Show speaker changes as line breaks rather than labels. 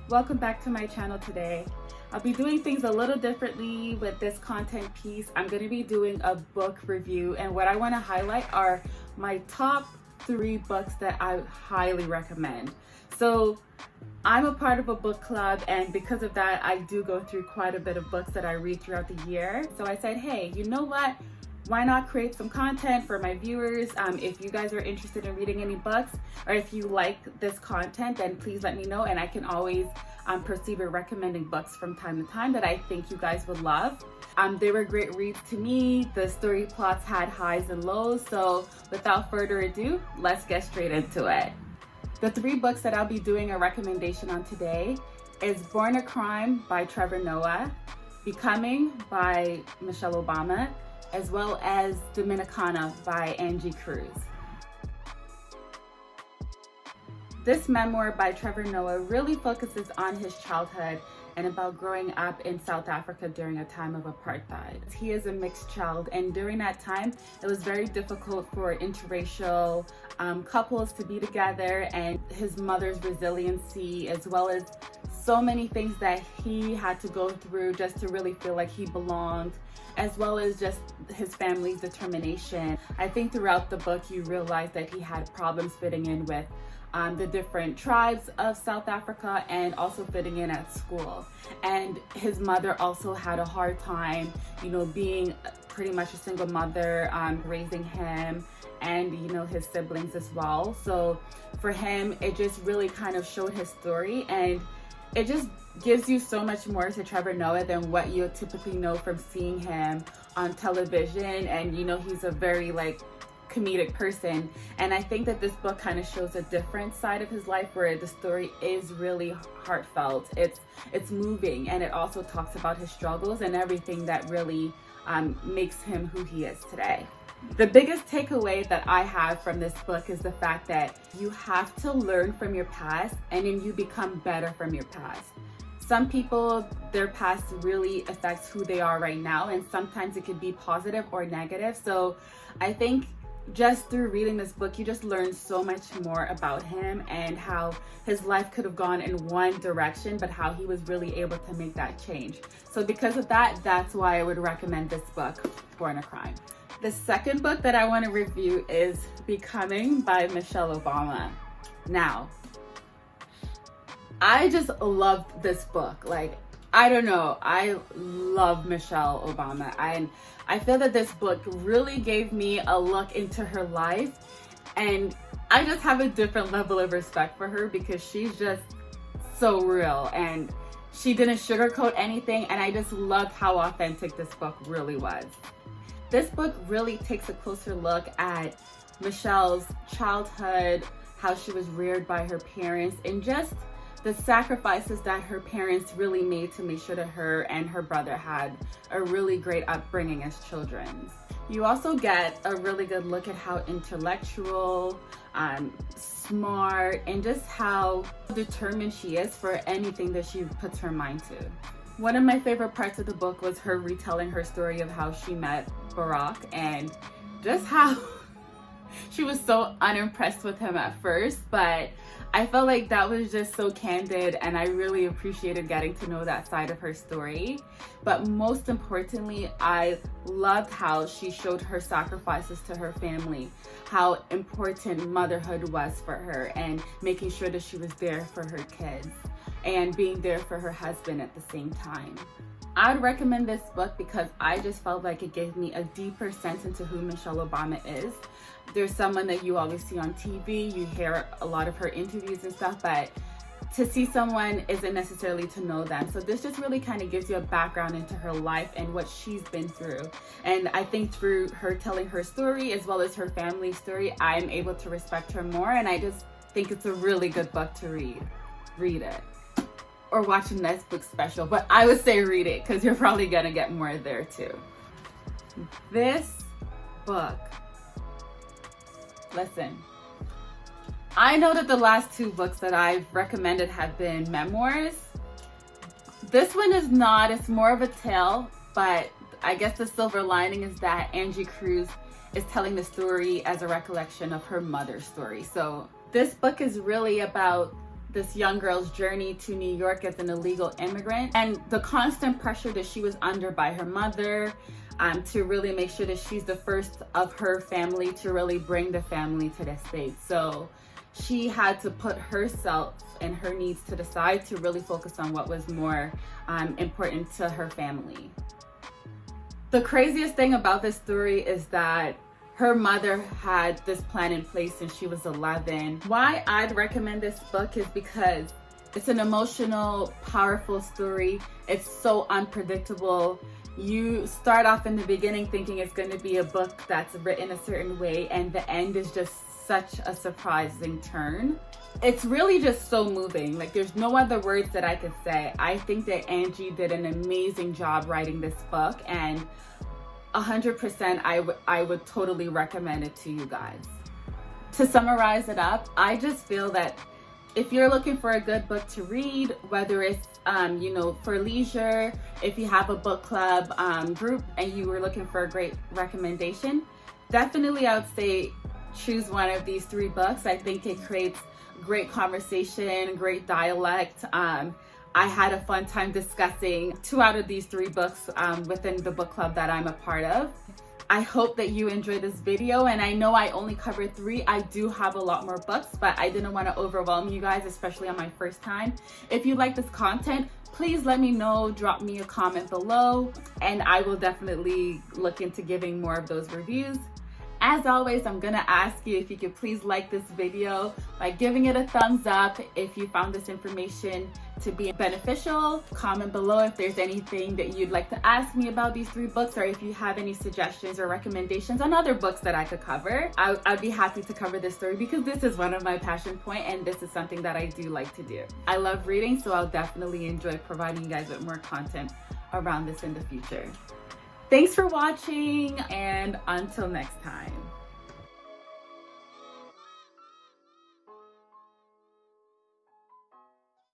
Welcome back to my channel today. I'll be doing things a little differently with this content piece. I'm going to be doing a book review, and what I want to highlight are my top 3 books that I highly recommend. So I'm a part of a book club, and because of that, I do go through quite a bit of books that I read throughout the year. So I said, hey, you know what? Why not create some content for my viewers? If you guys are interested in reading any books, or if you like this content, then please let me know, and I can always proceed with recommending books from time to time that I think you guys would love. They were great reads to me. The story plots had highs and lows. So without further ado, let's get straight into it. The 3 books that I'll be doing a recommendation on today is Born a Crime by Trevor Noah, Becoming by Michelle Obama, as well as Dominicana by Angie Cruz. This memoir by Trevor Noah really focuses on his childhood and about growing up in South Africa during a time of apartheid. He is a mixed child, and during that time, it was very difficult for interracial couples to be together, and his mother's resiliency, as well as so many things that he had to go through just to really feel like he belonged, as well as just his family's determination. I think throughout the book you realize that he had problems fitting in with the different tribes of South Africa and also fitting in at school. And his mother also had a hard time, being pretty much a single mother, raising him and, his siblings as well. So for him, it just really kind of showed his story, and it just gives you so much more to Trevor Noah than what you typically know from seeing him on television. And he's a very comedic person, and I think that this book kind of shows a different side of his life where the story is really heartfelt. It's moving, and it also talks about his struggles and everything that really makes him who he is today. The biggest takeaway that I have from this book is the fact that you have to learn from your past, and then you become better from your past. Some people, their past really affects who they are right now, and sometimes it could be positive or negative. So I think just through reading this book, you just learn so much more about him and how his life could have gone in one direction, but how he was really able to make that change. So because of that, that's why I would recommend this book, Born a Crime. The second book that I want to review is Becoming by Michelle Obama. Now, I just loved this book. I don't know, I love Michelle Obama. I feel that this book really gave me a look into her life, and I just have a different level of respect for her because she's just so real, and she didn't sugarcoat anything, and I just loved how authentic this book really was. This book really takes a closer look at Michelle's childhood, how she was reared by her parents, and just the sacrifices that her parents really made to make sure that her and her brother had a really great upbringing as children. You also get a really good look at how intellectual, smart, and just how determined she is for anything that she puts her mind to. One of my favorite parts of the book was her retelling her story of how she met Barack, and just how she was so unimpressed with him at first, but I felt like that was just so candid, and I really appreciated getting to know that side of her story. But most importantly, I loved how she showed her sacrifices to her family, how important motherhood was for her, and making sure that she was there for her kids and being there for her husband at the same time. I'd recommend this book because I just felt like it gave me a deeper sense into who Michelle Obama is. There's someone that you always see on TV, you hear a lot of her interviews and stuff, but to see someone isn't necessarily to know them. So this just really kind of gives you a background into her life and what she's been through. And I think through her telling her story as well as her family story, I'm able to respect her more, and I just think it's a really good book to read. Read it. Or watch a Netflix special, but I would say read it because you're probably gonna get more there too. This book, listen, I know that the last 2 books that I've recommended have been memoirs. This one is not, it's more of a tale, but I guess the silver lining is that Angie Cruz is telling the story as a recollection of her mother's story. So this book is really about this young girl's journey to New York as an illegal immigrant, and the constant pressure that she was under by her mother to really make sure that she's the first of her family to really bring the family to the States. So she had to put herself and her needs to the side to really focus on what was more important to her family. The craziest thing about this story is that her mother had this plan in place since she was 11. Why I'd recommend this book is because it's an emotional, powerful story. It's so unpredictable. You start off in the beginning thinking it's going to be a book that's written a certain way, and the end is just such a surprising turn. It's really just so moving. Like, there's no other words that I could say. I think that Angie did an amazing job writing this book, and 100% I would totally recommend it to you guys. To summarize it up, I just feel that if you're looking for a good book to read, whether it's for leisure, if you have a book club group and you were looking for a great recommendation, definitely I would say choose one of these 3 books. I think it creates great conversation, great dialect. I had a fun time discussing 2 out of these 3 books within the book club that I'm a part of. I hope that you enjoyed this video, and I know I only covered 3. I do have a lot more books, but I didn't want to overwhelm you guys, especially on my first time. If you like this content, please let me know, drop me a comment below, and I will definitely look into giving more of those reviews. As always, I'm gonna ask you if you could please like this video by giving it a thumbs up if you found this information to be beneficial. Comment below if there's anything that you'd like to ask me about these 3 books, or if you have any suggestions or recommendations on other books that I could cover. I'd be happy to cover this story because this is one of my passion points, and this is something that I do like to do. I love reading, so I'll definitely enjoy providing you guys with more content around this in the future. Thanks for watching, and until next time.